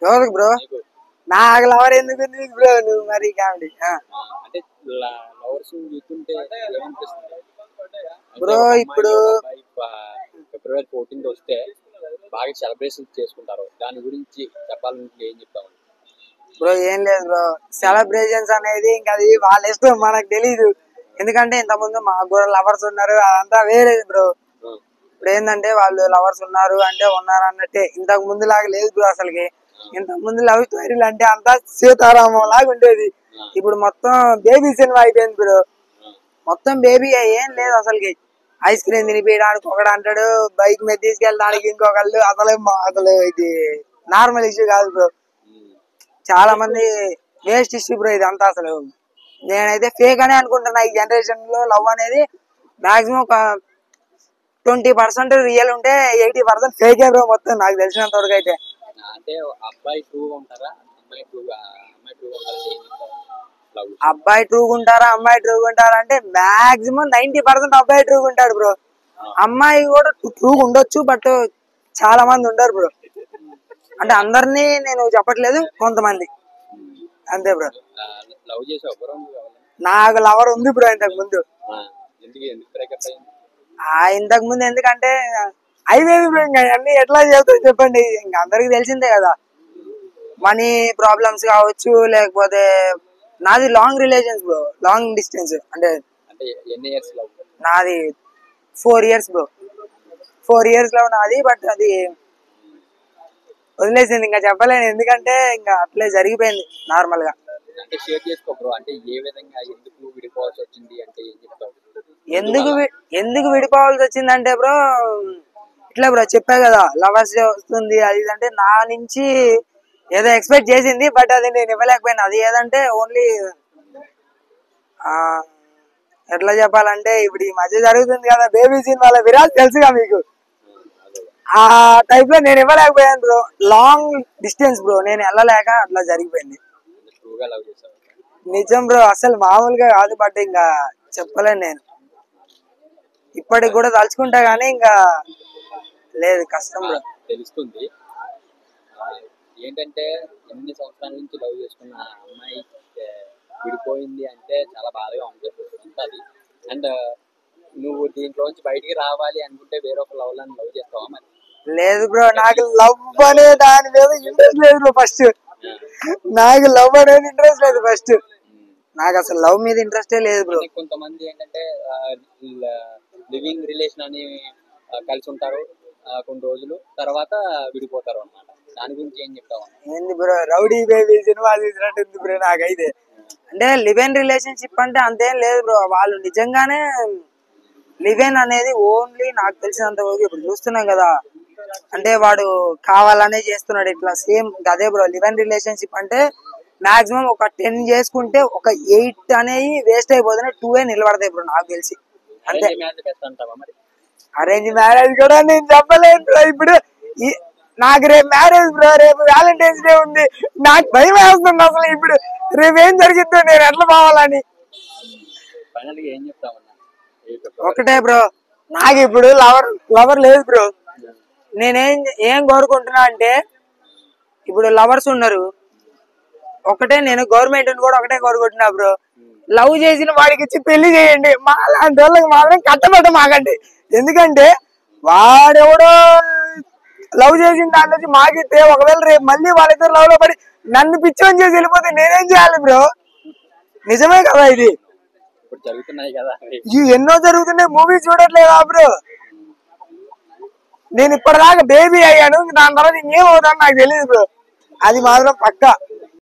ఎవరికి బ్రో? నాకు లవర్ ఎందుకు బ్రో? నువ్వు మరి కామెడీ బ్రో. ఇప్పుడు ఫిబ్రవరి 14 వస్తే బాగా సెలబ్రేషన్ చేసుకుంటారు, దాని గురించి చెప్పాలంటే ఏం చెప్తావు బ్రో? ఏం లేదు బ్రో, సెలబ్రేషన్స్ అనేది ఇంకా అది వాళ్ళ ఇష్టం, మనకు తెలీదు. ఎందుకంటే ఇంత ముందు మాకు కూడా లవర్స్ ఉన్నారు, అదంతా వేరే బ్రో. ఇప్పుడు ఏంటంటే వాళ్ళు లవర్స్ ఉన్నారు అంటే ఉన్నారు అన్నట్టే, ఇంతకు ముందు లాగా లేదు బ్రో. అసలుకి ఇంతకు ముందు లవ్ స్టోరీలు అంటే అంతా సీతారామం లాగా ఉండేది. ఇప్పుడు మొత్తం బేబీ సినిమా అయిపోయింది బ్రో. మొత్తం బేబీ ఏం లేదు అసలుకి. ఐస్ క్రీమ్ తినిపించడానికి ఒకడు అంటాడు, బైక్ మీద తీసుకెళ్ళడానికి ఇంకొకళ్ళు. అసలు ఇది నార్మల్ ఇష్యూ కాదు బ్రో. చాలా మంది వేస్ట్ ఇష్యూ బ్రో ఇదంతా. అసలు నేనైతే ఫేక్ అనే అనుకుంటున్నా. ఈ జనరేషన్ లో లవ్ అనేది మాక్సిమం ఒక 20% రియల్ ఉంటే 80% ఫేకే బ్రో మొత్తం, నాకు తెలిసినంత వరకు అయితే. అబ్బాయి ట్రూగా ఉంటారా, అమ్మాయి ట్రూగా ఉంటారా అంటే మాక్సిమం 90% అబ్బాయి ట్రూగా ఉంటాడు బ్రో. అమ్మాయి కూడా ట్రూగా ఉండొచ్చు, బట్ చాలా మంది ఉండరు బ్రో. అంటే అందరినీ నేను చెప్పట్లేదు, కొంతమంది అంతే బ్రో. నాకు లవర్ ఉంది బ్రో ఇంతకు ముందు. ఇంతకు ముందు ఎందుకంటే అయిపోయింది బ్రో. ఇంకా అన్ని ఎట్లా చేస్తావు చెప్పండి, ఇంకా అందరికి తెలిసిందే కదా. మనీ ప్రాబ్లమ్స్ కావచ్చు, లేకపోతే నాది long relations bro, long distance. అంటే నాది 4 years బ్రో. 4 years లో నాది, బట్ అది వదిలేసింది, ఇంకా చెప్పలేను. ఎందుకంటే ఇంకా అట్లే జరిగిపోయింది నార్మల్ గా. ఎందుకు విడిపోవాల్సి వచ్చిందంటే బ్రో, ఇట్లా బ్రో చెప్పా కదా, లవర్స్ వస్తుంది అది అంటే నా నుంచి ఏదో ఎక్స్పెక్ట్ చేసింది, బట్ అది నేను ఇవ్వలేకపోయినా. అది ఏదంటే ఓన్లీ ఎట్లా చెప్పాలంటే, ఇప్పుడు ఈ మధ్య జరుగుతుంది కదా బేబీ సినిమాలో విరాట్, తెలుసుగా మీకు. ఆ టైప్ లో నేను ఇవ్వలేకపోయాను బ్రో. లాంగ్ డిస్టెన్స్ బ్రో, నేను వెళ్ళలేక అట్లా జరిగిపోయింది. నిజం బ్రో, అసలు మామూలుగా కాదు. బట్ ఇంకా చెప్పలేను నేను. ఇప్పటికి కూడా తలుచుకుంటా గానీ ఇంకా లేదు, కష్టం బ్రో. తెలుస్తుంది ఏంటంటే ఎన్ని సంవత్సరాల నుంచి లవ్ చేసుకున్న అమ్మాయి విడిపోయింది అంటే చాలా బాధగా ఉంటుంది. అండ్ నువ్వు దీంట్లోంచి బయటికి రావాలి అనుకుంటే వేరొక లవ్ చేస్తావా మరి? లేదు బ్రో, నాకు లవ్ అనే దాని మీద ఇంట్రెస్ట్ లేదు బ్రో. ఫస్ట్ నాకు లవ్ అనేది ఇంట్రెస్ట్ లేదు. ఫస్ట్ నాకు అసలు లవ్ మీద ఇంట్రెస్టే లేదు బ్రో. కొంతమంది ఏంటంటే లివింగ్ రిలేషన్ అని కలిసి ఉంటారు కొన్ని రోజులు, తర్వాత విడిపోతారు అన్నమాట. దాని గురించి ఏం చెప్తావా? ఏంది బ్రో, రౌడీ బేబీ సినిమా చూసినట్టుంది బ్రో నాకైతే. అంటే లివెన్ రిలేషన్షిప్ అంటే అంతేం లేదు బ్రో. వాళ్ళు నిజంగానే లివెన్ అనేది ఓన్లీ నాకు తెలిసినంత వరకు ఇప్పుడు చూస్తున్నాం కదా, అంటే వాడు కావాలనే చేస్తున్నాడు ఇట్లా. సేమ్ అదే బ్రో లివెన్ రిలేషన్షిప్ అంటే. మాక్సిమం ఒక 10 చేసుకుంటే ఒక 8 అనేవి వేస్ట్ అయిపోతున్నాయి, 2 నిలబడతాయి బ్రో నాకు తెలిసి. అంటే అరేంజ్ మ్యారేజ్ కూడా నేను చెప్పలేను బ్రో. ఇప్పుడు నాకు రేపు మ్యారేజ్ బ్రో, రేపు వ్యాలంటైన్స్ డే ఉంది. నాకు భయం వేస్తుంది అసలు. ఇప్పుడు రేపు ఏం జరిగిద్దో, నేను ఎట్లా పోవాలని. ఒకటే బ్రో, నాకు ఇప్పుడు లవర్ లేదు బ్రో. నేనేం కోరుకుంటున్నా అంటే, ఇప్పుడు లవర్స్ ఉన్నారు ఒకటే, నేను గవర్నమెంట్ కూడా ఒకటే కోరుకుంటున్నా బ్రో. లవ్ చేసిన వాడికి ఇచ్చి పెళ్లి చేయండి. మా లాంటి వాళ్ళకి మాత్రం కట్టబెట్ట మాకండి. ఎందుకంటే వాడెవడో లవ్ చేసిన దాంట్లో మాకిస్తే, ఒకవేళ రేపు మళ్ళీ వాళ్ళిద్దరు లవ్ లో పడి నన్ను పిచ్చోని చేసి వెళ్ళిపోతే నేనేం చేయాలి బ్రో? నిజమే కదా ఇది. ఎన్నో జరుగుతున్నాయి, మూవీ చూడట్లేదా బ్రో? నేను ఇప్పటిదాకా బేబీ అయ్యాను, దాని తర్వాత ఇంకేం అవుతాను నాకు తెలియదు బ్రో. అది మాత్రం పక్కా.